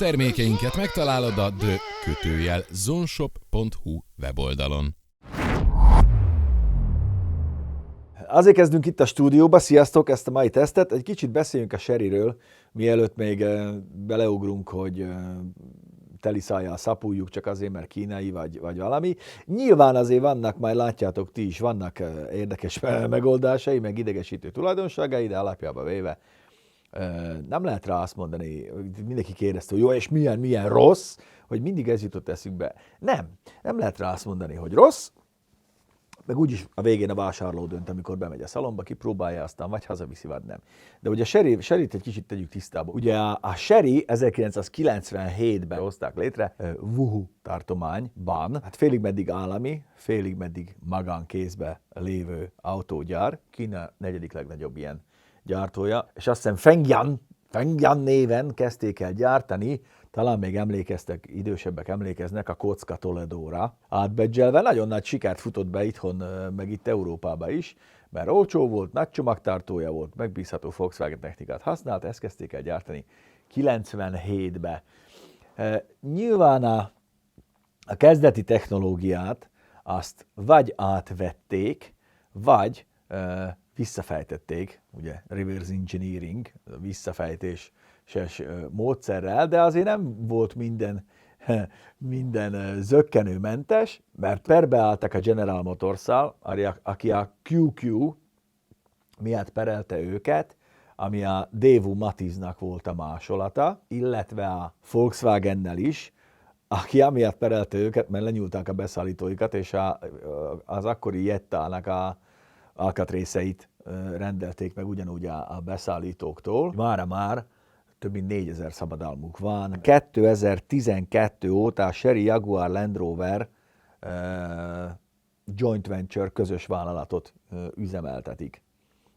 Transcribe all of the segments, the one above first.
termékeinket megtalálod a the-zoneshop.hu weboldalon. Azért kezdünk itt a stúdióba, sziasztok, ezt a mai tesztet. Egy kicsit beszéljünk a sherryről, mielőtt még beleugrunk, hogy teli szájjal szapuljuk csak azért, mert kínai vagy valami. Nyilván azért vannak, majd látjátok ti is, vannak érdekes megoldásai, meg idegesítő tulajdonságai, de alapjában véve nem lehet rá azt mondani, mindenki kérdezte, hogy jó, és milyen rossz, hogy mindig ez jutott eszünkbe. Nem lehet rá azt mondani, hogy rossz, meg úgyis a végén a vásárló dönt, amikor bemegy a szalomba, kipróbálja, aztán vagy hazaviszi, vagy nem. De ugye a sherryt egy kicsit tegyük tisztába. Ugye a sherry 1997-ben hozták létre Wuhu tartományban, hát félig meddig állami, félig meddig magánkézbe lévő autógyár, Kína negyedik legnagyobb ilyen gyártója, és azt hiszem Fengyan néven kezdték el gyártani, talán még emlékeztek, idősebbek emlékeznek a kocka Toledóra. Átbedzselve nagyon nagy sikert futott be itthon, meg itt Európába is, mert olcsó volt, nagy csomagtartója volt, megbízható Volkswagen technikát használt, ezt kezdték el gyártani 97-be. Nyilván a kezdeti technológiát azt vagy átvették, vagy visszafejtették, ugye reverse engineering, visszafejtéses módszerrel, de azért nem volt minden zökkenőmentes, mert perbeálltak a General Motors-szal, aki a QQ miatt perelte őket, ami a Daewoo Matiznak volt a másolata, illetve a Volkswagennel is, aki amiatt perelte őket, mert lenyúlták a beszállítóikat, és az akkori Jettának a alkatrészeit rendelték meg ugyanúgy a beszállítóktól. Mára már több mint 4000 szabadalmuk van. 2012 óta a Chery Jaguar Land Rover joint venture közös vállalatot üzemeltetik.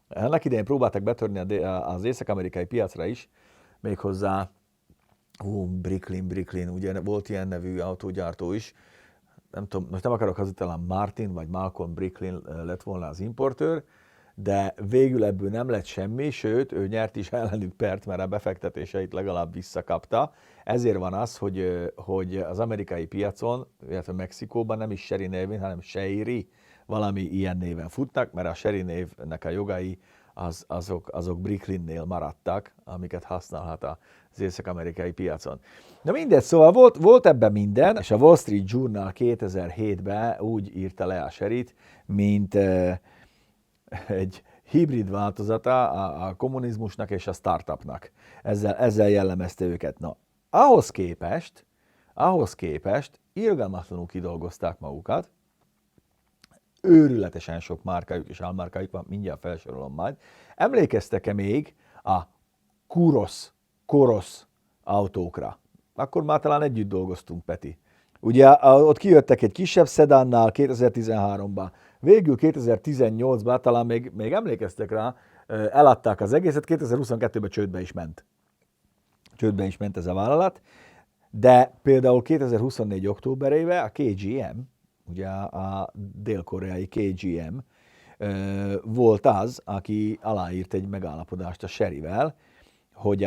Ennek idején próbáltak betörni az észak-amerikai piacra is, méghozzá Bricklin, ugye volt ilyen nevű autógyártó is, nem tudom, most nem akarok hazudni, talán Martin vagy Malcolm Bricklin lett volna az importőr, de végül ebből nem lett semmi, sőt, ő nyert is ellenük pert, mert a befektetéseit legalább visszakapta. Ezért van az, hogy az amerikai piacon, illetve Mexikóban nem is Chery néven, hanem Chery, valami ilyen néven futnak, mert a Chery névnek a jogai azok Bricklinnél maradtak, amiket használhat az észak-amerikai piacon. Na mindegy, szóval volt ebben minden, és a Wall Street Journal 2007-ben úgy írta le a Cheryt, mint egy hibrid változata a kommunizmusnak és a startupnak. Ezzel jellemezte őket. Na, ahhoz képest irgalmatlanul kidolgozták magukat, őrületesen sok márkájuk és álmárkájuk van, mindjárt felsorolom majd. Emlékeztek-e még a Koros autókra? Akkor már talán együtt dolgoztunk, Peti. Ugye ott kijöttek egy kisebb szedánnal 2013-ban, végül 2018-ban, talán még emlékeztek rá, eladták az egészet, 2022-ben csődbe is ment. Csődbe is ment ez a vállalat, de például 2024. októberében a KGM, ugye a dél-koreai KGM volt az, aki aláírt egy megállapodást a Cheryvel, hogy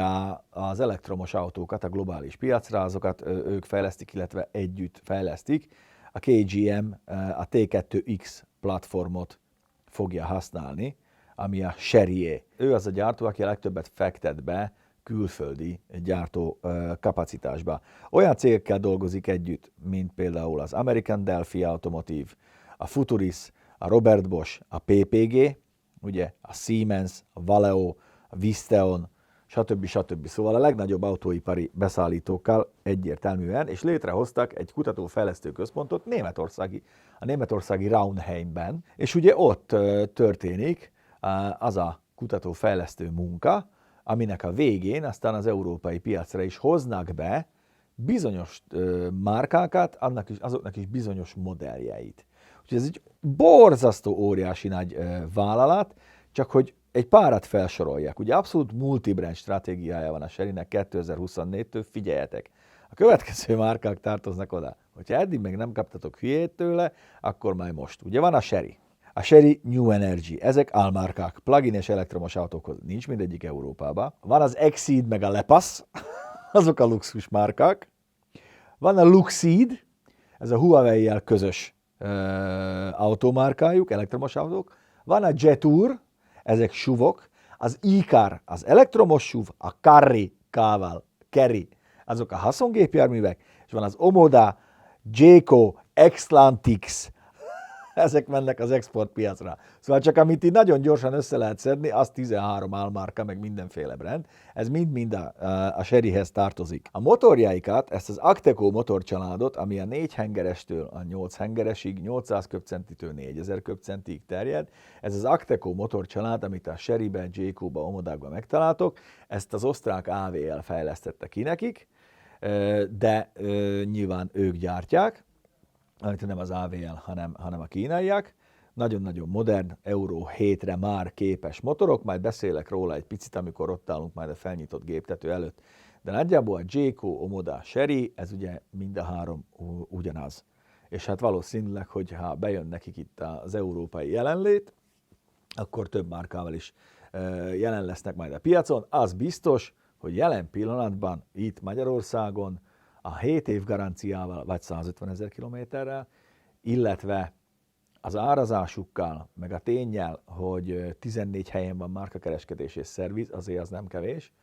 az elektromos autókat a globális piacra, azokat ők fejlesztik, illetve együtt fejlesztik. A KGM a T2X platformot fogja használni, ami a Cheryé. Ő az a gyártó, aki a legtöbbet fektet be külföldi gyártó kapacitásba. Olyan cégekkel dolgozik együtt, mint például az American Delphi Automotive, a Futuris, a Robert Bosch, a PPG, ugye a Siemens, a Valeo, a Visteon, stb. Szóval a legnagyobb autóipari beszállítókkal egyértelműen, és létrehoztak egy kutatófejlesztő központot a németországi Raunheimben, és ugye ott történik az a kutatófejlesztő munka, aminek a végén aztán az európai piacra is hoznak be bizonyos márkákat, azoknak is bizonyos modelljeit. Úgyhogy ez egy borzasztó óriási nagy vállalat, csak hogy egy párat felsorolják. Ugye abszolút multibrand stratégiája van a Cherynek 2024-től, figyeljetek. A következő márkák tartoznak oda. Hogyha eddig még nem kaptatok hülyét tőle, akkor majd most. Ugye van a Chery. A Chery New Energy. Ezek álmárkák. Plug-in és elektromos autókhoz nincs mindegyik Európában. Van az Exceed meg a Lepass, azok a luxus márkák. Van a Luxeed, ez a Huawei-jel közös automárkájuk, elektromos autók. Van a Jetour, ezek SUV-ok. Az e-car, az elektromos SUV, a Carry, azok a haszongépjárművek, és van az Omoda, Jayco, Xlantix, ezek mennek az exportpiacra. Szóval csak amit így nagyon gyorsan össze lehet szedni, az 13 álmárka, meg mindenféle brand. Ez mind-mind a Cheryhez tartozik. A motorjaikat, ezt az Acteco motorcsaládot, ami a 4 hengerestől a 8 hengeresig, 800 köbcentitől 4000 köbcentig terjed, ez az Acteco motorcsalád, amit a Cherybe, Jayco-ba, Omodákban megtaláltok, ezt az osztrák AVL fejlesztette ki nekik, de nyilván ők gyártják, amit nem az AVL, hanem a kínaiak. Nagyon-nagyon modern, Euro 7-re már képes motorok, majd beszélek róla egy picit, amikor ott állunk majd a felnyitott géptető előtt. De nagyjából a Jayco, Omoda, Chery, ez ugye mind a három ugyanaz. És hát valószínűleg, hogy ha bejön nekik itt az európai jelenlét, akkor több márkával is jelen lesznek majd a piacon. Az biztos, hogy jelen pillanatban itt Magyarországon a 7 év garanciával, vagy 150 000 kilométerrel, illetve az árazásukkal, meg a ténnyel, hogy 14 helyen van márkakereskedés és szerviz, azért az nem kevés,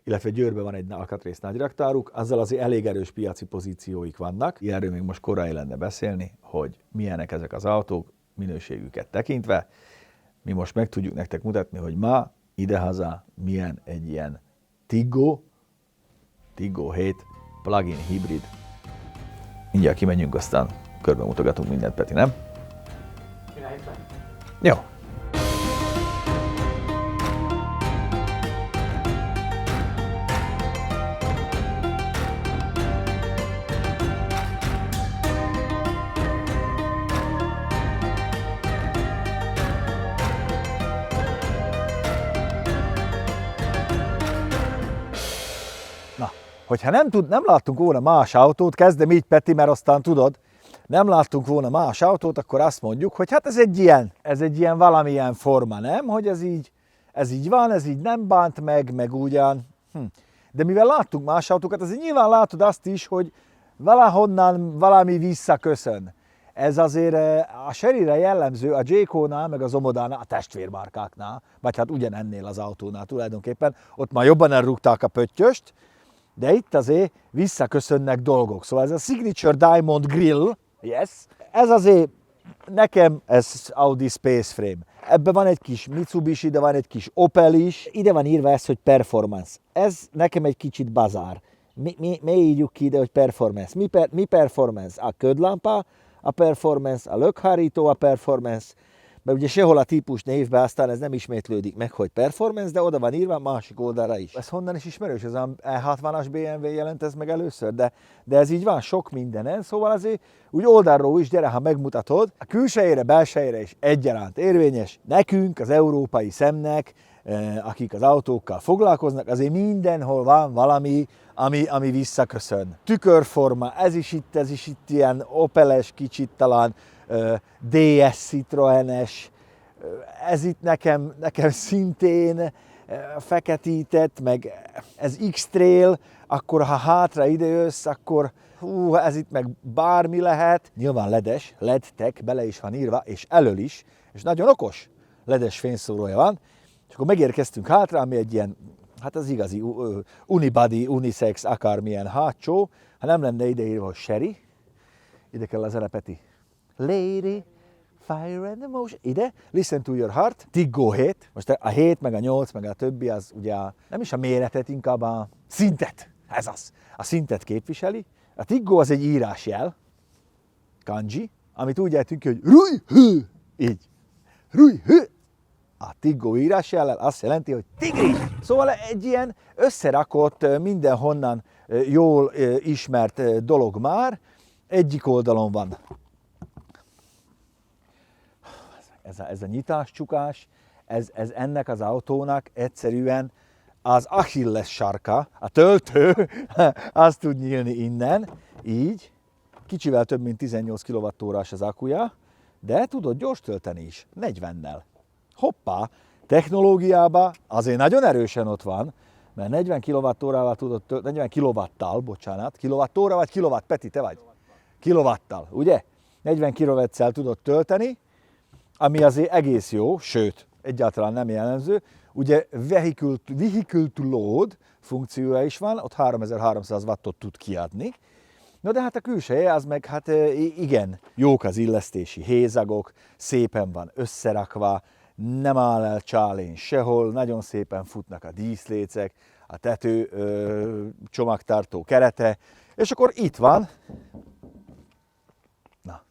illetve Győrben van egy alkatrész nagyraktáruk, azzal azért elég erős piaci pozícióik vannak. Ilyenről még most korai lenne beszélni, hogy milyenek ezek az autók minőségüket tekintve. Mi most meg tudjuk nektek mutatni, hogy ma idehaza milyen egy ilyen Tiggo 7 plug-in hibrid. Mindjárt kimegyünk, aztán körbe mutogatunk mindent, Peti, nem? Jó. Na, hogyha nem láttunk volna más autót, kezdem így, Peti, mert aztán tudod, nem láttunk volna más autót, akkor azt mondjuk, hogy hát ez egy ilyen valamilyen forma, nem? Hogy ez így van, ez így nem bánt meg ugyan. De mivel láttunk más autókat, azért nyilván látod azt is, hogy valahonnan valami visszaköszön. Ez azért a Cheryre jellemző, a Jayco-nál, meg az Omodánál, a testvérmárkáknál, vagy hát ugyanennél az autónál tulajdonképpen, ott már jobban elrúgták a pöttyöst, de itt azért visszaköszönnek dolgok. Szóval ez a Signature Diamond Grill, yes, ez azért nekem ez Audi Space Frame. Ebben van egy kis Mitsubishi, de van egy kis Opel is. Ide van írva ez, hogy performance. Ez nekem egy kicsit bazár. Mi írjuk ki ide, hogy performance. Mi performance? A ködlámpa, a performance, a lökhárító, a performance, mert ugye sehol a típus névben aztán ez nem ismétlődik meg, hogy performance, de oda van írva másik oldalra is. Ez honnan is ismerős? Ez a E60-as BMW jelent ez meg először, de ez így van sok mindenen, szóval azért úgy oldalról is, gyere, ha megmutatod, a külsejére, belsejére is egyaránt érvényes. Nekünk, az európai szemnek, akik az autókkal foglalkoznak, azért mindenhol van valami, ami visszaköszön. Tükörforma, ez is itt ilyen Opeles, kicsit talán DS Citroenes, ez itt nekem szintén feketített, meg ez X-Trail, akkor ha hátra ide jössz, akkor ez itt meg bármi lehet. Nyilván ledes, LED-tek, bele is van írva, és elől is, és nagyon okos ledes fényszórója van. És akkor megérkeztünk hátra, ami egy ilyen, hát az igazi unibody, unisex, akármilyen hátsó. Ha nem lenne ide írva, hogy Chery, ide kell az Peti. Lady, fire and emotion. Ide, listen to your heart. Tiggo 7. Most a 7, meg a 8, meg a többi, az ugye nem is a méretet, inkább a szintet. Ez az. A szintet képviseli. A Tiggo az egy írásjel, kanji, amit úgy ejtünk ki, hogy rúj-hű. Így. Rúj-hű. A Tiggo írásjellel azt jelenti, hogy tigri. Szóval egy ilyen összerakott, mindenhonnan jól ismert dolog már. Egyik oldalon van ez a nyitás-csukás, ez ennek az autónak egyszerűen az Achilles sarka, a töltő, az tud nyílni innen, így, kicsivel több mint 18 kWh-s az akkuja, de tudod gyors tölteni is, 40-nel. Hoppá, technológiában azért nagyon erősen ott van, Mert 40 kWh-val tudod tölteni, 40 kW-tal, bocsánat, kilowattóra vagy kilowatt, Peti, te vagy? Kilovattal, ugye? 40 kW-szel tudod tölteni, ami azért egész jó, sőt, egyáltalán nem jellemző. Ugye vehicle to load funkciója is van, ott 3300 wattot tud kiadni. No de hát a külseje az meg hát igen, jók az illesztési hézagok, szépen van összerakva, nem áll el csálén sehol, nagyon szépen futnak a díszlécek, a tető csomagtartó kerete, és akkor itt van, na,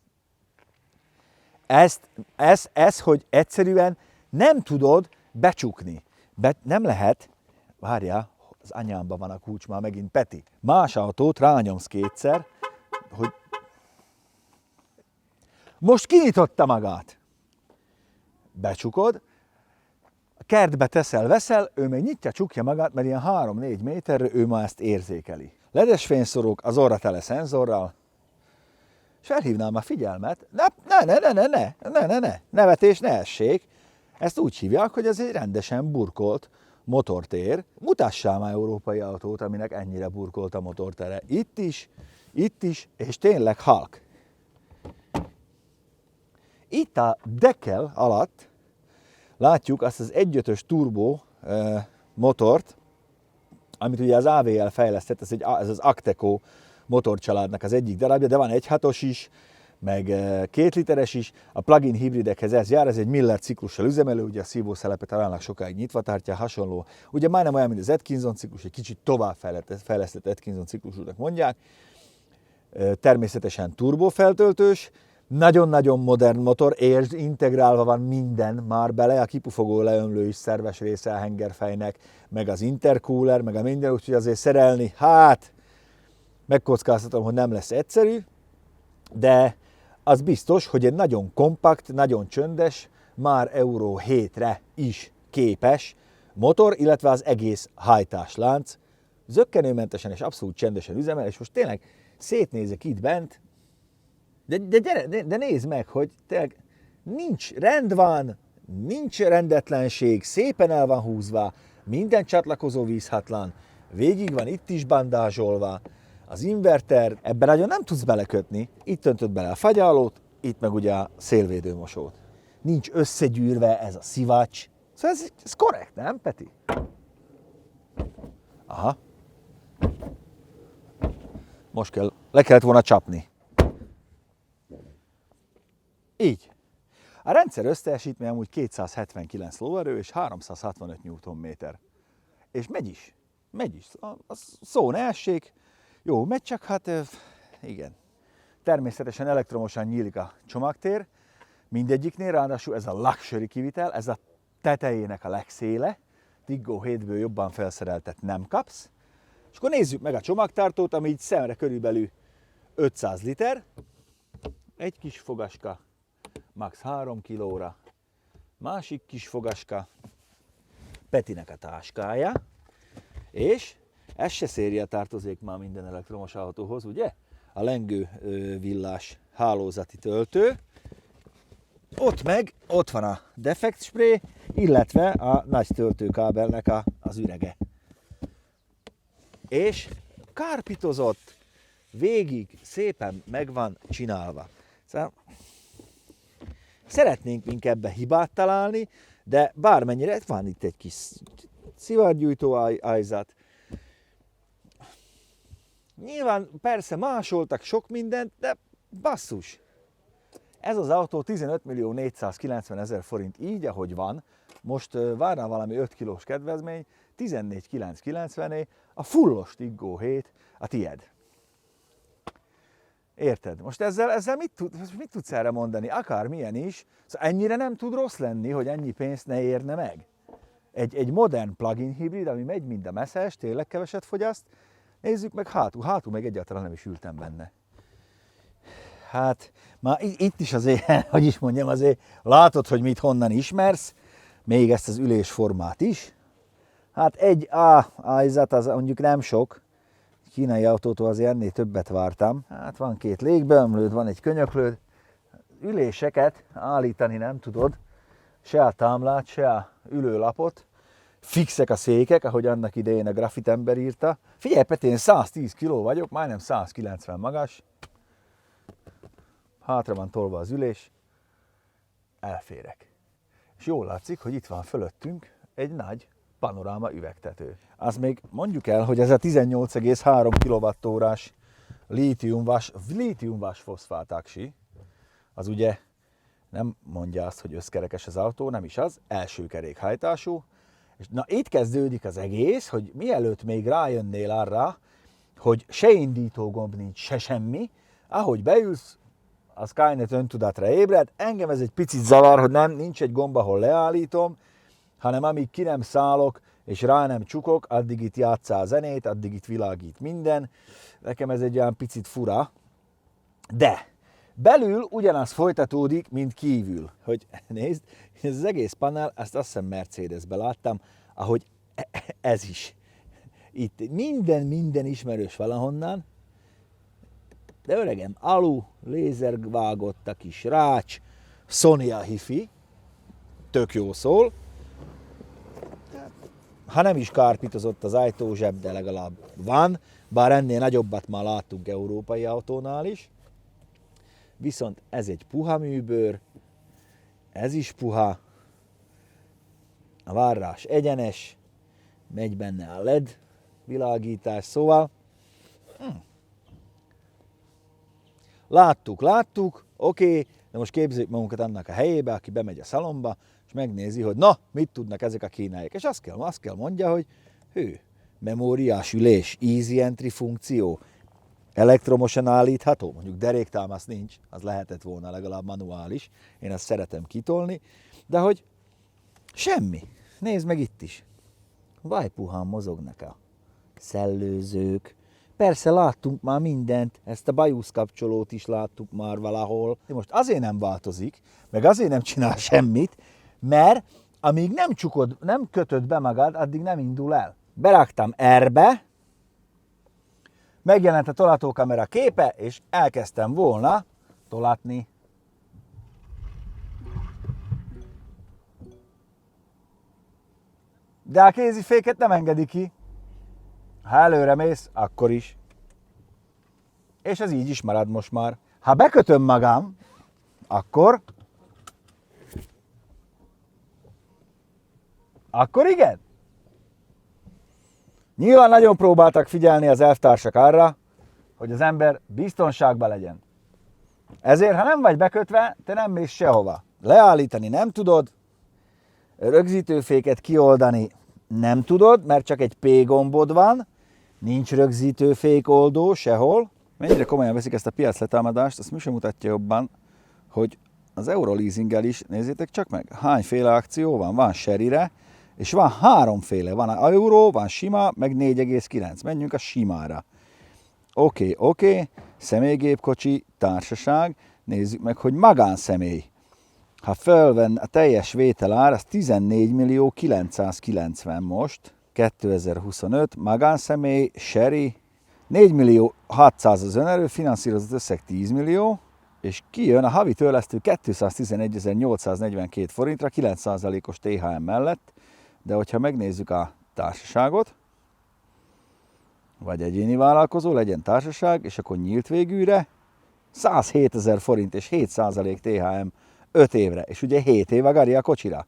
ez, hogy egyszerűen nem tudod becsukni, nem lehet, várjál, az anyámban van a kulcs már megint, Peti, más autót rányomsz kétszer, hogy most kinyitotta magát, becsukod, a kertbe veszel, ő még nyitja, csukja magát, mert ilyen 3-4 méterre ő már ezt érzékeli. Ledes fényszórók, az orra tele szenzorral, és felhívnám a figyelmet, ne, nevetés ne essék, ezt úgy hívják, hogy ez egy rendesen burkolt motortér. Mutassál már európai autót, aminek ennyire burkolt a motortere. Itt is, és tényleg halk. Itt a dekel alatt látjuk azt az 1.5-ös turbo motort, amit ugye az AVL fejlesztett, ez az Acteco motorcsaládnak az egyik darabja, de van 1.6-os is, meg 2 literes is. A plug-in hibridekhez ez jár, ez egy Miller ciklussal üzemelő, ugye a szívószelepet találnak sokáig nyitva tartja, hasonló. Ugye majdnem olyan, mint az Atkinson ciklus, egy kicsit tovább fejlesztett Atkinson ciklusúnak mondják. Természetesen turbofeltöltős, nagyon-nagyon modern motor, és integrálva van minden már bele, a kipufogó leömlő is szerves része a hengerfejnek, meg az intercooler, meg a minden, úgyhogy azért szerelni, hát megkockáztatom, hogy nem lesz egyszerű, de az biztos, hogy egy nagyon kompakt, nagyon csöndes, már Euro 7-re is képes motor, illetve az egész hajtáslánc zökkenőmentesen és abszolút csendesen üzemel, és most tényleg szétnézek itt bent, de nézd meg, hogy tényleg rend van, nincs rendetlenség, szépen el van húzva, minden csatlakozó vízhatlan, végig van itt is bandázsolva, az inverter, ebben nagyon nem tudsz belekötni, itt öntöd bele a fagylalót, itt meg ugye a szélvédőmosót. Nincs összegyűrve ez a szivacs, szóval ez korrekt, nem, Peti? Aha. Most le kellett volna csapni. Így. A rendszer összteljesítmény amúgy 279 lóerő és 365 Nm. És megy is. A szó ne essék. Jó, megy, csak hát igen. Természetesen elektromosan nyílik a csomagtér. Mindegyiknél, ráadásul ez a luxury kivitel, ez a tetejének a legszéle. Tiggo 7-ből jobban felszereltet nem kapsz. És akkor nézzük meg a csomagtartót, ami így szemre körülbelül 500 liter. Egy kis fogaska, max 3 kilóra. Másik kis fogaska, Petinek a táskája. És ez se széria tartozik már minden elektromos autóhoz, ugye? A lengő villás hálózati töltő. Ott van a defekt spray, illetve a nagy töltőkábelnek az ürege. És kárpitozott, végig szépen meg van csinálva. Szóval szeretnénk mink ebbe hibát találni, de bármennyire van itt egy kis szivargyújtó ajzat. Nyilván persze másoltak sok mindent, de basszus! Ez az autó 15.490.000 forint így, ahogy van. Most várna valami 5 kilós kedvezmény, 14.990-é, a fullos Tiggo 7 a tied. Érted? Most ezzel mit tudsz erre mondani? Akármilyen is, szóval ennyire nem tud rossz lenni, hogy ennyi pénzt ne érne meg. Egy modern plug-in hibrid, ami megy mind a messzes, tényleg keveset fogyaszt. Nézzük meg hátul meg egyáltalán nem is ültem benne. Hát, már itt is azért, hogy is mondjam, azért látod, hogy mit honnan ismersz, még ezt az ülésformát is. Hát egy ajzat az mondjuk nem sok, kínai autótól azért ennél többet vártam. Hát van 2 légbeömlőd, van egy könyöklőd. Üléseket állítani nem tudod, se a támlát, se a ülőlapot. fixek a székek, ahogy annak idején a grafit ember írta. Figyelj, Peti, én 110 kg vagyok, majdnem 190 magas. Hátra van tolva az ülés. Elférek. És jól látszik, hogy itt van fölöttünk egy nagy panoráma üvegtető. Azt még mondjuk el, hogy ez a 18,3 kWh-s lítium-vas foszfát aksi, az ugye nem mondja azt, hogy összkerekes az autó, nem is az, első kerékhajtású. És na itt kezdődik az egész, hogy mielőtt még rájönnél arra, hogy se indító gomb nincs, se semmi, ahogy beülsz, a Skynet öntudatra ébred, engem ez egy picit zavar, hogy nincs egy gomb, ahol leállítom, hanem amíg ki nem szállok, és rá nem csukok, addig itt játsszál a zenét, addig itt világít minden. Nekem ez egy olyan picit fura, de belül ugyanaz folytatódik, mint kívül. Hogy nézd, ez az egész panel, ezt azt hiszem Mercedesben láttam, ahogy ez is. Itt minden ismerős valahonnan, de öregem, alu, lézervágott a kis rács, Sony a hifi, tök jó szól. Ha nem is kárpitozott az ajtózseb, de legalább van, bár ennél nagyobbat már láttunk európai autónál is. Viszont ez egy puha műbőr, ez is puha, a varrás egyenes, megy benne a LED világítás, szóval láttuk, oké, de most képzeljük magunkat annak a helyébe, aki bemegy a szalomba, és megnézi, hogy na, mit tudnak ezek a kínaiak. És azt kell mondja, hogy memóriás ülés, easy entry funkció, elektromosan állítható, mondjuk deréktámasz nincs, az lehetett volna legalább manuális, én azt szeretem kitolni, de hogy semmi. Nézd meg itt is. Vajpuhán mozognak a szellőzők. Persze láttunk már mindent, ezt a bajuszkapcsolót is láttuk már valahol. De most azért nem változik, meg azért nem csinál semmit, mert amíg nem kötöd be magad, addig nem indul el. Beraktam R-be, megjelent a tolatókamera képe, és elkezdtem volna tolatni. De a kéziféket nem engedi ki. Ha előre mész, akkor is. És ez így is marad most már. Ha bekötöm magam, akkor igen. Nyilván nagyon próbáltak figyelni az elvtársak arra, hogy az ember biztonságban legyen. Ezért, ha nem vagy bekötve, te nem mész sehova. Leállítani nem tudod, rögzítőféket kioldani nem tudod, mert csak egy P gombod van, nincs rögzítőfék oldó sehol. Mennyire komolyan veszik ezt a piacletámadást, azt mi sem mutatja jobban, hogy az Euroleasinggel is, nézzétek csak meg, hányféle akció van. Van Sherryre, és van háromféle. Van a Euro, van sima, meg 4,9. Menjünk a simára. Oké. Személygépkocsi, társaság. Nézzük meg, hogy magánszemély. Ha fölvenn a teljes vételár, az 14.990 most, 2025, magánszemély, Sherry, 4.600.000 az önerő, finanszírozott összeg 10 millió, és kijön a havi törlesztő 211.842 forintra, 9%-os THM mellett, de hogyha megnézzük a társaságot, vagy egyéni vállalkozó, legyen társaság, és akkor nyílt végűre, 107.000 forint és 7% THM 5 évre, és ugye 7 év a gari a kocsira.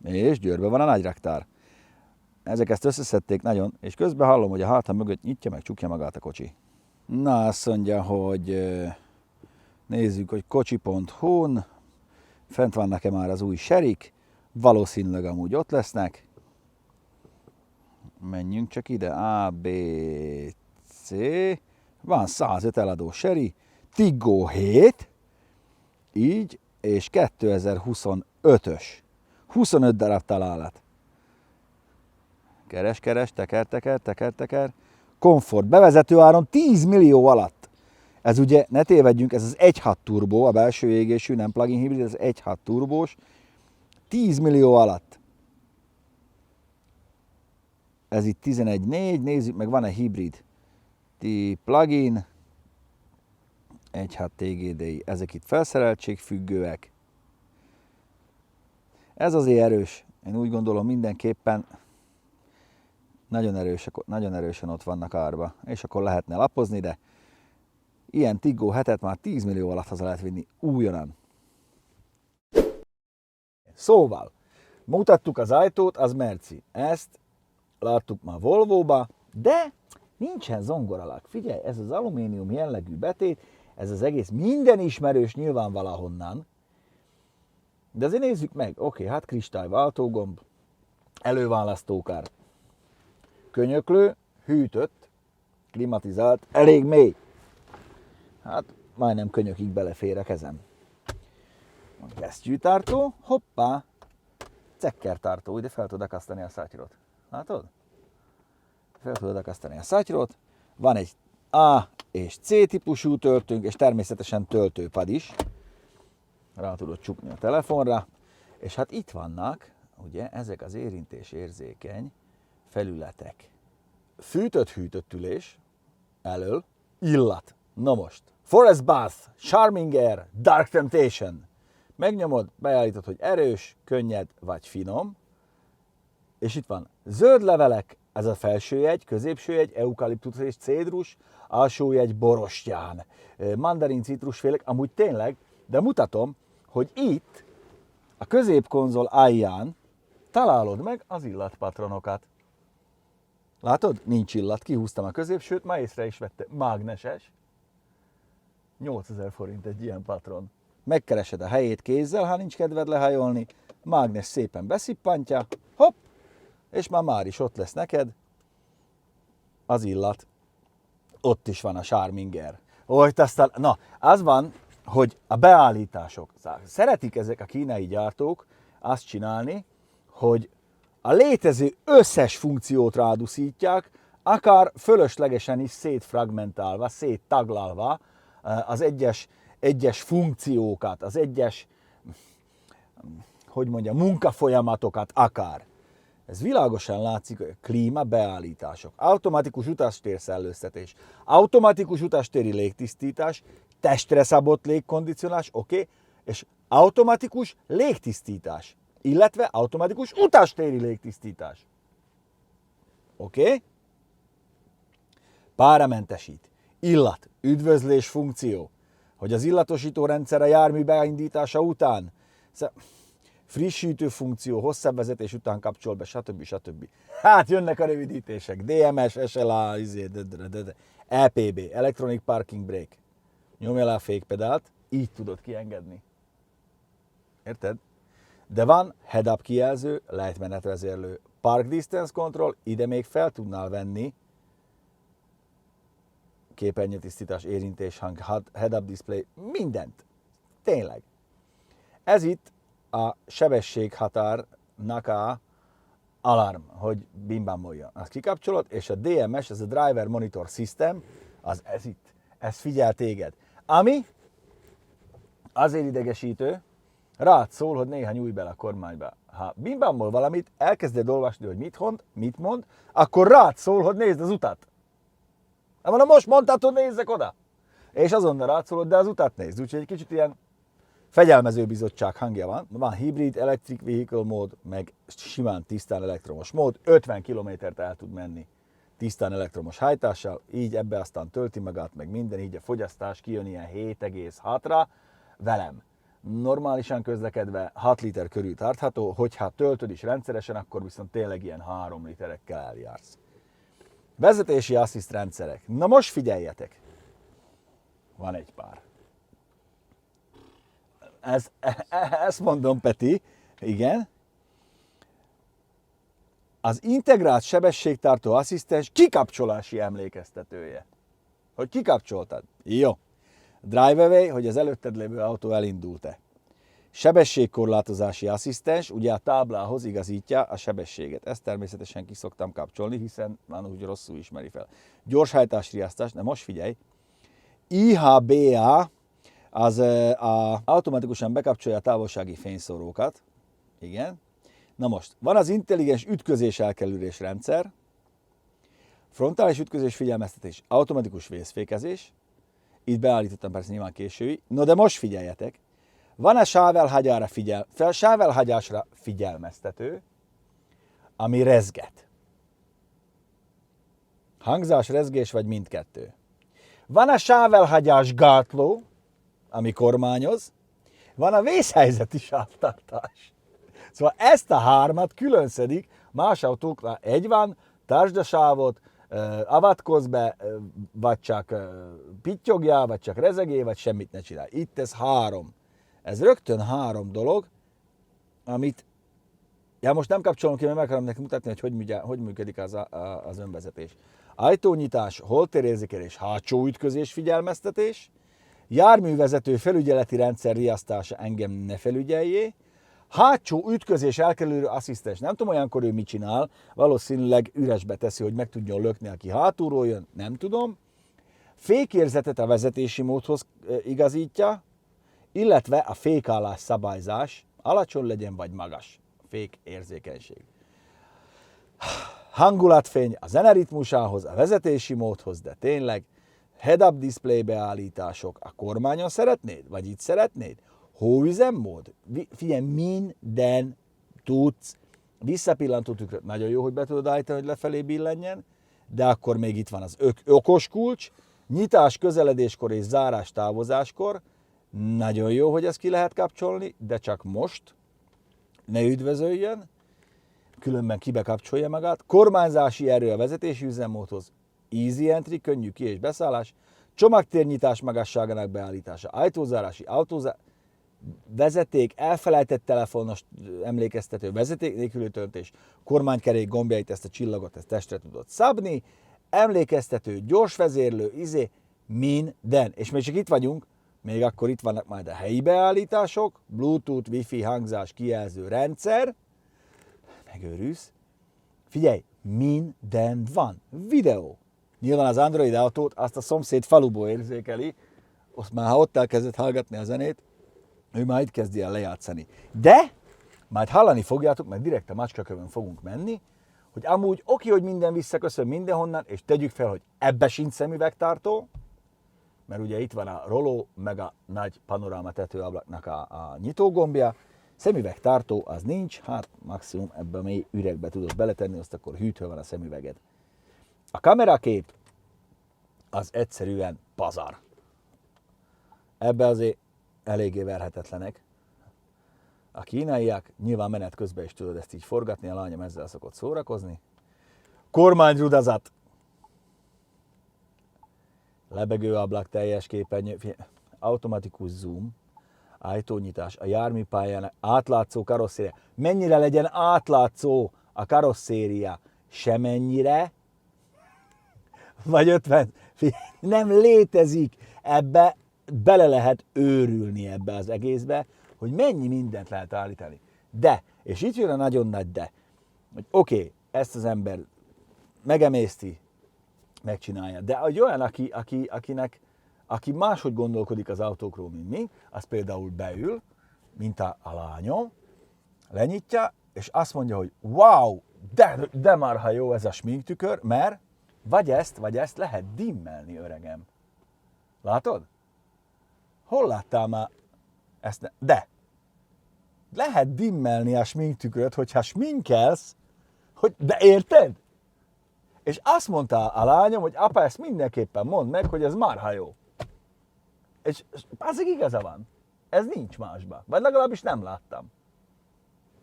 És Győrben van a nagy raktár. Ezek ezt összeszedték nagyon, és közben hallom, hogy a hátam mögött nyitja meg, csukja magát a kocsi. Na, azt mondja, hogy nézzük, hogy kocsi.hu-n fent vannak-e már az új Sherryk, valószínűleg amúgy ott lesznek. Menjünk csak ide, A, B, C, van 105 eladó Sherry, Tiggo 7, így, és 2025-ös, 25 darab találat. Keres, teker, komfort, bevezető áron 10 millió alatt. Ez ugye, ne tévedjünk, ez az 1.6 turbó, a belső égésű, nem plug-in hibrid, ez 1.6 turbós, 10 millió alatt. Ez itt 11.4, nézzük meg, van-e hibrid. Plug-in, 1.6 TGDI, ezek itt felszereltségfüggőek. Ez azért erős. Én úgy gondolom mindenképpen nagyon erősen ott vannak árba, és akkor lehetne lapozni, de ilyen Tiggo hetet már 10 millió alatt haza lehet vinni újonnan. Szóval, mutattuk az ajtót, az Merci. Ezt láttuk már Volvóba, de nincsen zongoralag. Figyelj, ez az alumínium jellegű betét, ez az egész minden ismerős nyilván valahonnan. De azért nézzük meg. Oké, hát kristályváltógomb, előválasztókár, könyöklő, hűtött, klimatizált, elég mély. Hát majdnem könyökig belefér a kezem. Kesztyűtartó, hoppá, cekkertartó, ide fel tudod akasztani a szatyrot. Látod? Fel tudod akasztani a szatyrot. Van egy A és C típusú töltőnk, és természetesen töltőpad is. Rá tudod csukni a telefonra. És hát itt vannak, ugye, ezek az érintésérzékeny felületek. Fűtött-hűtött ülés, elől, illat. Na most, Forest Bath, Charming Air, Dark Temptation. Megnyomod, beállítod, hogy erős, könnyed vagy finom. És itt van zöld levelek, ez a felső jegy, középső jegy, eukaliptusz és cédrus, alsó jegy borostyán, mandarin, citrusfélek, amúgy tényleg, de mutatom, hogy itt a középkonzol alján találod meg az illatpatronokat. Látod? Nincs illat, kihúztam a középsőt, már észre is vette, mágneses. 8000 forint egy ilyen patron. Megkeresed a helyét kézzel, ha nincs kedved lehajolni, mágnes szépen beszippantja, hopp, és már is ott lesz neked az illat. Ott is van a Charming Air. Aztán, na, az van, hogy a beállítások. Szeretik ezek a kínai gyártók azt csinálni, hogy a létező összes funkciót ráduszítják, akár fölöslegesen is szétfragmentálva, széttaglalva az egyes funkciókat, az egyes, munkafolyamatokat akár. Ez világosan látszik, hogy klíma beállítások, automatikus utastérszellőztetés, automatikus utastéri légtisztítás, testre szabott légkondicionálás, oké, és automatikus légtisztítás, illetve automatikus utastéri légtisztítás. Oké? Páramentesít, illat, üdvözlés funkció, hogy az illatosító rendszer a jármű beindítása után, frissítő funkció, hosszabb vezetés után kapcsol be, stb. Hát jönnek a rövidítések, DMS, SLA, EPB, Electronic Parking Brake. Nyomj el a fékpedált, így tudod kiengedni. Érted? De van head-up kijelző, lejtmenetvezérlő, Park Distance Control, ide még fel tudnál venni képernyőtisztítás, érintés, hang, head-up display, mindent. Tényleg. Ez itt a sebességhatárnak a alarm, hogy bimbámoljon. Azt kikapcsolod, és a DMS, ez a Driver Monitor System, ez itt, ez figyel téged. Ami azért idegesítő, rád szól, hogy néha nyújj bele a kormányba. Ha bimbámol valamit, elkezded olvasni, hogy mit mond, akkor rád szól, hogy nézd az utat. Mondom, most mondtad, hogy nézzek oda. És azonnal rád szólod, de az utat nézd. Úgyhogy egy kicsit ilyen fegyelmező bizottság hangja van. Van hibrid, electric vehicle mód, meg simán tisztán elektromos mód. 50 kilométert el tud menni tisztán elektromos hajtással. Így ebbe aztán tölti magát, meg minden. Így a fogyasztás kijön ilyen 7,6-ra velem. Normálisan közlekedve 6 liter körül tartható, hogyha töltöd is rendszeresen, akkor viszont tényleg ilyen 3 literekkel eljársz. Vezetési assziszt rendszerek. Na most figyeljetek! Van egy pár. Ezt mondom, Peti, igen. Az integrált sebességtartó asszisztens kikapcsolási emlékeztetője. Hogy kikapcsoltad? Jó. Drive-away, hogy az előtted lévő autó elindult-e. Sebességkorlátozási asszisztens, ugye a táblához igazítja a sebességet. Ezt természetesen ki szoktam kapcsolni, hiszen már úgy rosszul ismeri fel. Gyorshajtásriasztás, de most figyelj. IHBA, az automatikusan bekapcsolja a távolsági fényszórókat. Igen. Na most, van az intelligens ütközés elkerülés rendszer, frontális ütközés figyelmeztetés, automatikus vészfékezés, itt beállítottam persze nyilván késői, no de most figyeljetek, van a sávelhagyásra figyelmeztető, ami rezget. hangzás, rezgés, vagy mindkettő. Van a sávelhagyás gátló, ami kormányoz, van a vészhelyzeti sávtartás. Szóval ezt a hármat külön szedik, más autóknál egy van, tartsd a sávot, avatkozz be, vagy csak pittyogjál, vagy csak rezegél, vagy semmit ne csinálj. Itt ez 3. Ez rögtön 3 dolog, amit most nem kapcsolom ki, mert meg akarom nekik mutatni, hogy működik az önvezetés. Ajtónyitás, holtérérzékelés, hátsó ütközés figyelmeztetés, járművezető felügyeleti rendszer riasztása, engem ne felügyeljé, hátsó ütközés elkerülő asszisztens. Nem tudom, olyankor ő mit csinál, valószínűleg üresbe teszi, hogy meg tudjon lökni, aki hátulról jön, nem tudom. Fékérzetet a vezetési módhoz igazítja, illetve a fékállás szabályzás, alacsony legyen vagy magas. Fékérzékenység. Hangulatfény a zeneritmusához, a vezetési módhoz, de tényleg head-up display beállítások. A kormányon szeretnéd? Vagy itt szeretnéd? Hóüzemmód? Figyelj, minden tudsz. Visszapillantó tükröt. Nagyon jó, hogy be tudod állítani, hogy lefelé billenjen, de akkor még itt van az okos kulcs, nyitás közeledéskor és zárás távozáskor. Nagyon jó, hogy ezt ki lehet kapcsolni, de csak most. Ne üdvözöljön, különben kibekapcsolja magát. Kormányzási erő a vezetési üzemmódhoz. Easy entry, könnyű ki- és beszállás. Csomagtérnyitás magasságának beállítása. Ajtózárási, vezeték, elfelejtett telefonos emlékeztető, vezeték nélküli töltés, kormánykerék gombjait, ezt a csillagot, ezt testre tudod szabni, emlékeztető, gyors vezérlő, minden. És még csak itt vagyunk, még akkor itt vannak majd a helyi beállítások, Bluetooth, Wi-Fi, hangzás, kijelző rendszer, megőrülsz. Figyelj, minden van. Videó. Nyilván az Android autót azt a szomszéd faluból érzékeli, azt már ha ott elkezdett hallgatni a zenét, ő már itt kezdi el lejátszani. De majd hallani fogjátok, mert direkt a macskakövön fogunk menni, hogy amúgy oké, hogy minden visszaköszön mindenhonnan, és tegyük fel, hogy ebbe sincs szemüvegtartó, mert ugye itt van a roló, meg a nagy panoráma tetőablaknak a nyitógombja, szemüvegtartó az nincs, hát maximum ebbe a mély üregbe tudod beletenni, azt akkor hűtve van a szemüveged. A kamerakép az egyszerűen pazar. Ebbe azért eléggé verhetetlenek. A kínaiak nyilván menet közben is tudod ezt így forgatni, a lányom ezzel szokott szórakozni. Kormányrudazat. Lebegő ablak, teljes képernyő, automatikus zoom, ajtónyitás, a járműpályának átlátszó karosszéria. Mennyire legyen átlátszó a karosszéria? Semennyire, vagy 50. Nem létezik. Ebbe bele lehet őrülni ebbe az egészbe, hogy mennyi mindent lehet állítani. De, és itt jön a nagyon nagy de, hogy oké, ezt az ember megemészti, megcsinálja. De egy olyan, aki máshogy gondolkodik az autókról, mint mi, az például beül, mint a lányom, lenyitja, és azt mondja, hogy wow, de marha jó ez a sminktükör, mert vagy ezt lehet dimmelni, öregem. Látod? Hol láttál már ezt? De lehet dimmelni a sminktükröt, hogyha sminkelsz, de érted? És azt mondta a lányom, hogy apa, ezt mindenképpen mondd meg, hogy ez marha jó. És azért igaza van. Ez nincs másban. Vagy legalábbis nem láttam.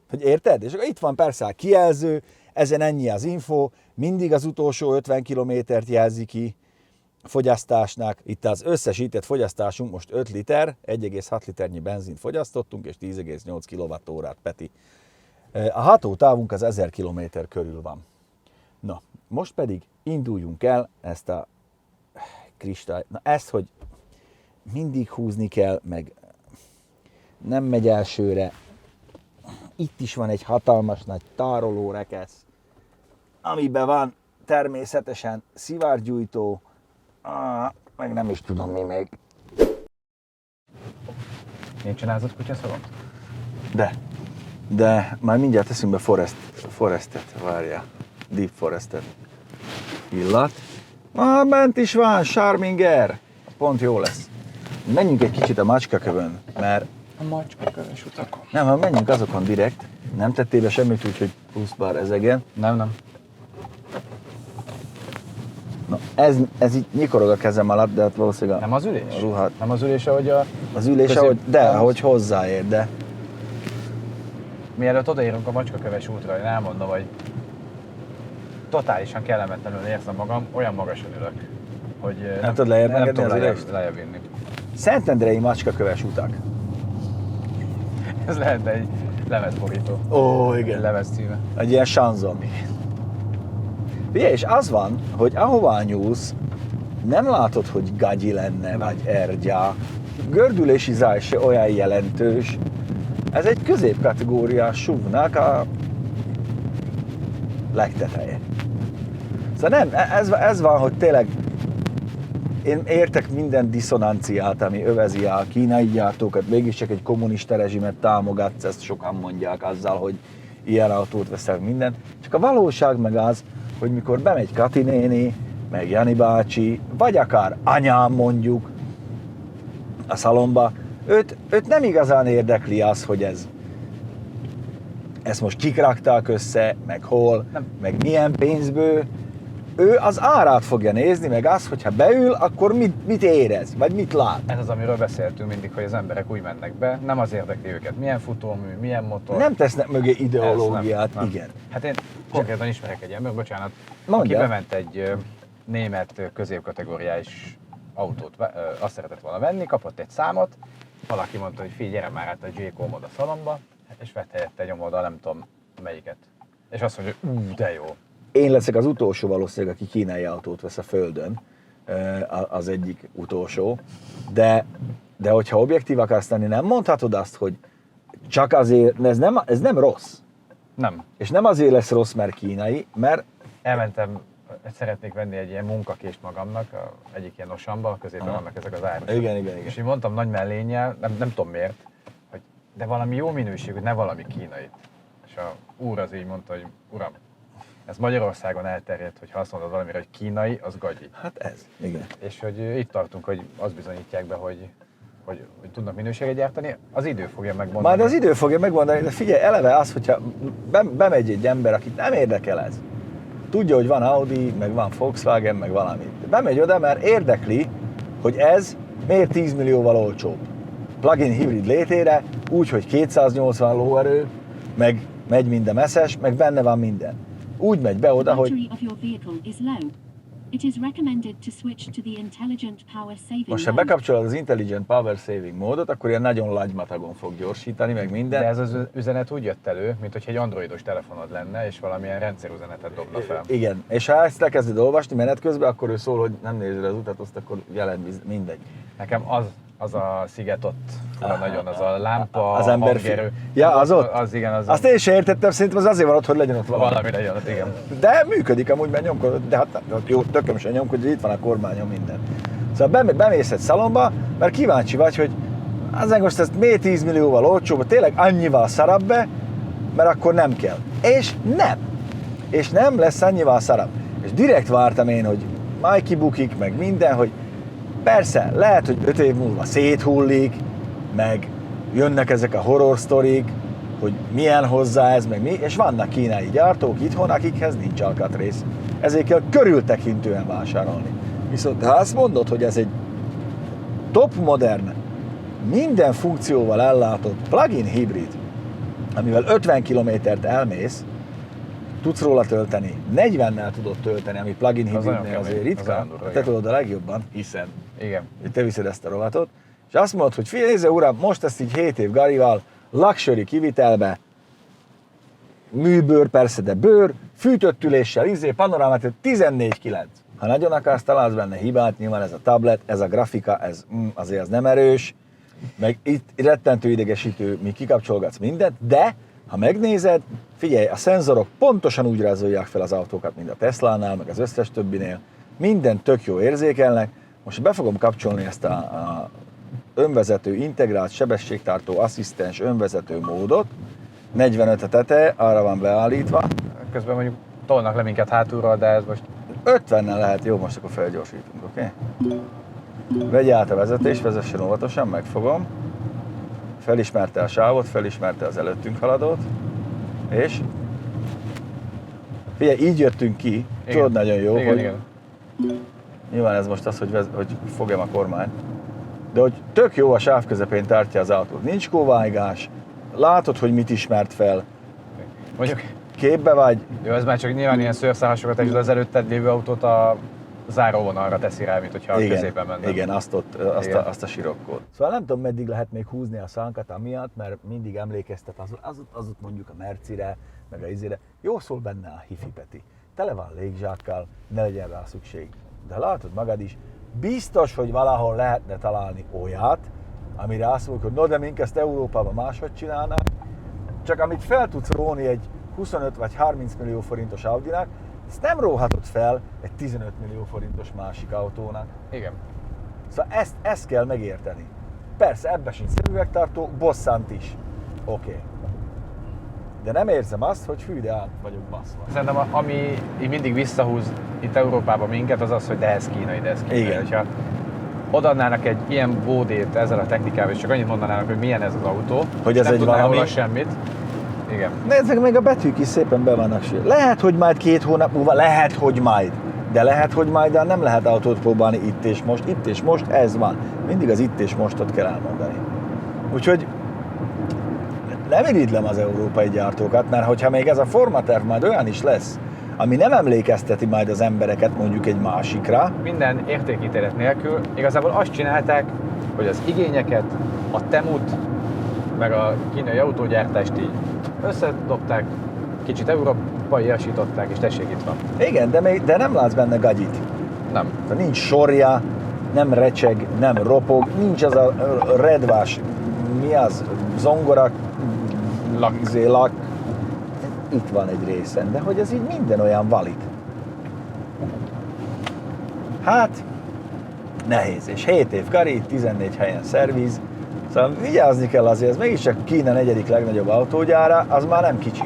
Hogy érted? És akkor itt van persze a kijelző, ezen ennyi az info, mindig az utolsó 50 kilométert jelzi ki fogyasztásnak. Itt az összesített fogyasztásunk most 5 liter, 1,6 liternyi benzint fogyasztottunk, és 10,8 kWh Peti. A hatótávunk az 1000 km körül van. Na, most pedig induljunk el ezt a kristály... Na ezt, hogy mindig húzni kell, meg nem megy elsőre. Itt is van egy hatalmas nagy tárolórekesz, amiben van természetesen szivárgyújtó, meg nem is tudom mi még. Nincs csinálzott kutyaszalont? De már mindjárt teszünk be forestet, várjál, deep forestet. Illat. Bent is van, Charminger, pont jó lesz. Menjünk egy kicsit a macskakövön, mert... A macskakövös utakon. Nem, ha menjünk azokon direkt. Nem tettél be semmit úgy, hogy 20 bár ezegen. Nem. Na, ez így nyikorog a kezem alatt, de hát valószínűleg Nem az ülés? a ruhát. Nem az ülés, ahogy a... Az ülés, közép- ahogy, de ahogy hozzáér, de Mielőtt odaérünk a macskaköves útra, én elmondom, hogy totálisan kellemetlenül érzem magam, olyan magasan ülök, hogy Nem tudod lejjebb nem engedni tudom az lejjebb, ülést? lejjebb vinni. Szentendrei macskaköves utak. Ez lehet egy lemezborító. Ó, Egy lemez címe. Egy ilyen sanzon. Ugye, és az van, hogy ahová nyúlsz, nem látod, hogy gagyi lenne, vagy ergyá. Gördülési záj se olyan jelentős. Ez egy középkategóriás SUV-nak a legteteje. Szóval nem, ez van, hogy tényleg én értek minden diszonanciát, ami övezi a kínai gyártókat, mégis csak egy kommunista rezsimet támogatsz, ezt sokan mondják azzal, hogy ilyen autót veszel minden. Csak a valóság meg az, hogy mikor bemegy Kati néni, meg Jani bácsi, vagy akár anyám mondjuk a szalomba, őt nem igazán érdekli az, hogy ezt most kik rakták össze, meg hol, Nem. meg milyen pénzből. Ő az árát fogja nézni, meg az, hogyha beül, akkor mit érez, vagy mit lát. Ez az, amiről beszéltünk mindig, hogy az emberek úgy mennek be, nem az érdekli őket, milyen futómű, milyen motor. Nem tesznek mögé Ez ideológiát, nem. igen. Hát én konkrétan ismerek egy ember, bocsánat, Mondjál. aki bement egy német középkategóriás autót, azt szeretett volna venni, kapott egy számot, valaki mondta, hogy figyelj, gyere már át a J-Comod a szalomba, és vett helyette nyomod a nem tudom melyiket. És azt mondja, hogy de jó. Én leszek az utolsó valószínűleg, aki kínai autót vesz a Földön, az egyik utolsó, de hogyha objektív akarsz lenni, nem mondhatod azt, hogy csak azért, ez nem rossz. Nem. És nem azért lesz rossz, mert kínai, mert Elmentem, szeretnék venni egy ilyen munkakést magamnak, egyik ilyen osamba, középen Aha. vannak ezek az árusok. Igen. És én mondtam nagy mellénnyel, nem tudom miért, hogy de valami jó minőségű, ne valami kínait. És a úr az így mondta, hogy uram, ez Magyarországon elterjedt, hogy ha azt mondod valamire, hogy kínai, az gagyi. hát ez, igen. És hogy itt tartunk, hogy azt bizonyítják be, hogy tudnak minőséget gyártani, az idő fogja megmondani. Majd az idő fogja megmondani, de figyelj, eleve az, hogyha bemegy egy ember, akit nem érdekel ez, tudja, hogy van Audi, meg van Volkswagen, meg valami. Bemegy oda, mert érdekli, hogy ez miért 10 millióval olcsóbb. Plug-in hibrid létére, úgy, hogy 280 lóerő, meg megy minden messzes, meg benne van minden. Úgy megy be oda, hogy Battery of your vehicle is low. It is recommended to switch to the intelligent power saving most ha mode. bekapcsolod az Intelligent Power Saving módot, akkor ilyen nagyon lagy-matagon fog gyorsítani, meg minden. De ez az üzenet úgy jött elő, mint hogy egy androidos telefonod lenne, és valamilyen rendszerüzenetet dobna fel. Igen, és ha ezt elkezded olvasni menet közben, akkor ő szól, hogy nem nézed az utat, azt akkor jelent mindegy. Nekem az a sziget ott fura nagyon, az a lámpa, Az ember hangerő. Ja, az ott? Az igen, az Azt én sem értettem, szerintem az azért van ott, hogy legyen ott valami. valami legyen ott, igen. De működik amúgy, mert nyomkodod, de hát jó, tököm sem nyomkodod, itt van a kormányon minden. Szóval bemész egy szalomba, mert kíváncsi vagy, hogy azért most ezt miért 10 millióval olcsóbb, tényleg annyival szarabb be, mert akkor nem kell. És nem. És nem lesz annyival szarabb. És direkt vártam én, hogy majd kibukik, meg minden, hogy persze, lehet, hogy 5 év múlva széthullik, meg jönnek ezek a horror sztorik, hogy milyen hozzá ez, meg mi, és vannak kínai gyártók itthon, akikhez nincs alkatrész. Ezért kell körültekintően vásárolni. Viszont ha azt mondod, hogy ez egy top modern, minden funkcióval ellátott plug-in hibrid, amivel 50 kilométert elmész, tudsz róla tölteni, 40-nel tudod tölteni, ami plug-in nagyon hibridnél kemény, azért az ritka, nagyon durva, te igen. tudod a legjobban, hiszen Igen. hogy te viszed ezt a rovatot, és azt mondod, hogy figyelj, uram, most ezt így 7 év Garival, luxury kivitelbe, műbőr persze, de bőr, fűtött üléssel, panorámát, 14,9. Ha nagyon akarsz, találsz benne hibát, nyilván ez a tablet, ez a grafika, ez azért az nem erős, meg itt rettentő idegesítő, míg kikapcsolgatsz mindent, de ha megnézed, figyelj, a szenzorok pontosan úgy rázolják fel az autókat, mint a Teslánál, meg az összes többinél, minden tök jó érzékelnek. Most be fogom kapcsolni ezt a önvezető, integrált, sebességtartó, asszisztens önvezető módot, 45 a teteje, arra van beállítva, Közben mondjuk tolnak le minket hátulról, de ez most 50-nel lehet, jó, most akkor felgyorsítunk, oké? Vegye át a vezetés, vezessen óvatosan, megfogom. Felismerte a sávot, felismerte az előttünk haladót, és figyelj, így jöttünk ki, tudod nagyon jó, igen, hogy igen. Nyilván ez most az, hogy fogjam a kormány. De hogy tök jó a sáv közepén tartja az autót. Nincs kóvájgás, látod, hogy mit ismert fel. Mondjuk, Képbe vagy. jó, ez már csak nyilván ilyen szőrszálasokat, és az előtted lévő autót a záróvonalra teszi rá, mint hogyha a középen menne. Igen, azt a sirokkot. Szóval nem tudom, meddig lehet még húzni a szánkat amiatt, mert mindig emlékeztet az ott mondjuk a Mercire, meg a izére. Jó szól benne a hifi Peti. Tele van légzsákkal, ne legyen rá szükség. De látod magad is, biztos, hogy valahol lehetne találni olyat, amire azt mondjuk, hogy no, de mink ezt Európában máshogy csinálnák, csak amit fel tudsz róni egy 25 vagy 30 millió forintos Audinak, ezt nem róhatod fel egy 15 millió forintos másik autónak. Igen. Szóval ezt kell megérteni. Persze, ebben sincs szemüvegtartó, bosszant is. Oké. De nem érzem azt, hogy fű, de át vagyok baszva. Szerintem ami így mindig visszahúz itt Európában minket, az az, hogy de ez kínai, de ez kínai. Igen. Hogyha odaadnának egy ilyen bódét ezzel a technikával, és csak annyit mondanának, hogy milyen ez az autó, Hogy ez nem egy tudnál valami- róla semmit. Igen. Nézzük, még a betűk is szépen be vannak sírva. Lehet, hogy majd 2 hónap múlva, lehet, hogy majd. De lehet, hogy majd, de nem lehet autót próbálni itt és most, ez van. Mindig az itt és mostot kell elmondani. Úgyhogy nem irigylem az európai gyártókat, mert hogyha még ez a formaterv majd olyan is lesz, ami nem emlékezteti majd az embereket mondjuk egy másikra, Minden értékítélet nélkül igazából azt csinálták, hogy az igényeket, a temut, meg a kínai autógyártást így összedobták, kicsit európaiasították, és tessék, itt van. igen, de nem látsz benne gagyit. Nem. Tehát nincs sorja, nem recseg, nem ropog, nincs az a redvás, mi az, zongora, lak. Itt van egy részen, de hogy ez így minden olyan valid. Hát, nehéz, és 7 év kari, 14 helyen szerviz, szóval vigyázni kell azért, ez mégiscsak Kína 4. legnagyobb autógyára, az már nem kicsi.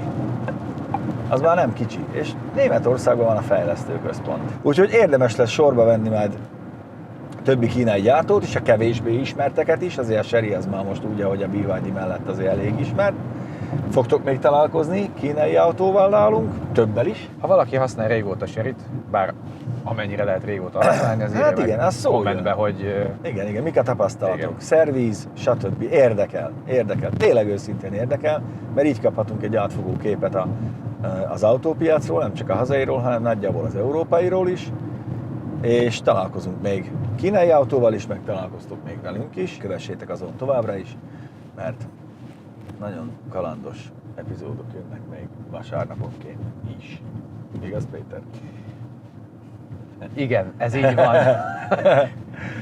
Az már nem kicsi, és Németországban van a fejlesztőközpont. Úgyhogy érdemes lesz sorba venni majd többi kínai gyártót is, a kevésbé ismerteket is, azért a Chery az már most úgy, ahogy a BYD mellett azért elég ismert. Fogtok még találkozni kínai autóval nálunk, többel is. Ha valaki használ régóta Cheryt, bár amennyire lehet régóta használni, azért Hát igen, az szóljon. kommentbe, hogy Igen, mik a tapasztalatok, Igen. szerviz, stb. Érdekel, tényleg őszintén érdekel, mert így kaphatunk egy átfogó képet az autópiacról, nem csak a hazairól, hanem nagyjából az európairól is, és találkozunk még kínai autóval is, meg találkoztok még velünk is, kövessétek azon továbbra is, mert nagyon kalandos epizódok jönnek még vasárnaponként is. Igaz, Péter? igen, ez így van.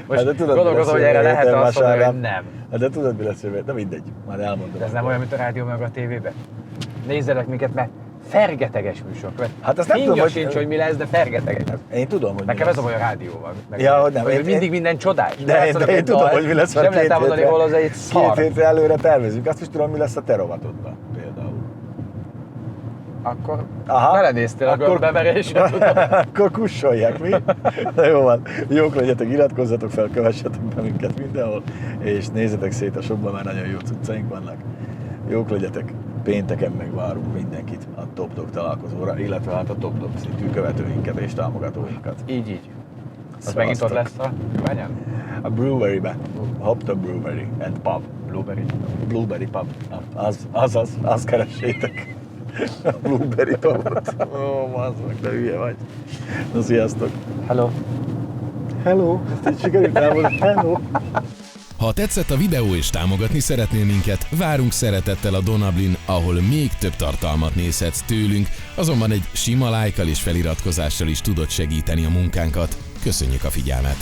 Most Hát de tudod, mi gondolkozom, lesz hogy erre jövő lehet héten azt mondani, hogy vasárnap? nem. Hát de tudod, mi lesz jövő? De mindegy, majd elmondom. De ez nem akkor. olyan, mint a rádió meg a tévében. Nézzelek minket, mert fergeteges műsor. Hát azt nem tudom, hogy- sincs, hogy mi lesz, de fergeteges. Én tudom, hogy Nekem mi ez a lesz. baj a rádióval. Meg Ja, hogy nem. Hogy Én- mindig minden csodás. De én tudom, hogy mi lesz, mert nem lehet elmondani, hol az egy szar. 2 hétre előre tervezünk. Azt is tudom, mi lesz a te rovatodban például. Akkor Aha. belenéztél a Akkor- gömbbeverésre, tudom. Akkor kussolják, mi? Na jó van, jók legyetek, iratkozzatok fel, kövessetek be minket mindenhol, és nézzetek szét a shopban, mert nagyon jó cuccaink vannak. Jók legyetek, pénteken megvárunk mindenkit a Top Dog találkozóra, illetve hát a Top Dog szintű követőinket és támogatóinkat. Így. Az megint ott lesz a Juványan? A brewery-be, Hoptop Brewery and Pub. Blueberry Pub. Az keressétek. A Blueberry Pubot. Ó, mazzak, de hülye vagy. Na, sziasztok. Hello. Hello. Ezt így sikerült elmondani. Hello. Ha tetszett a videó és támogatni szeretnél minket, várunk szeretettel a Donablin, ahol még több tartalmat nézhetsz tőlünk, azonban egy sima lájkkal és feliratkozással is tudod segíteni a munkánkat. Köszönjük a figyelmet!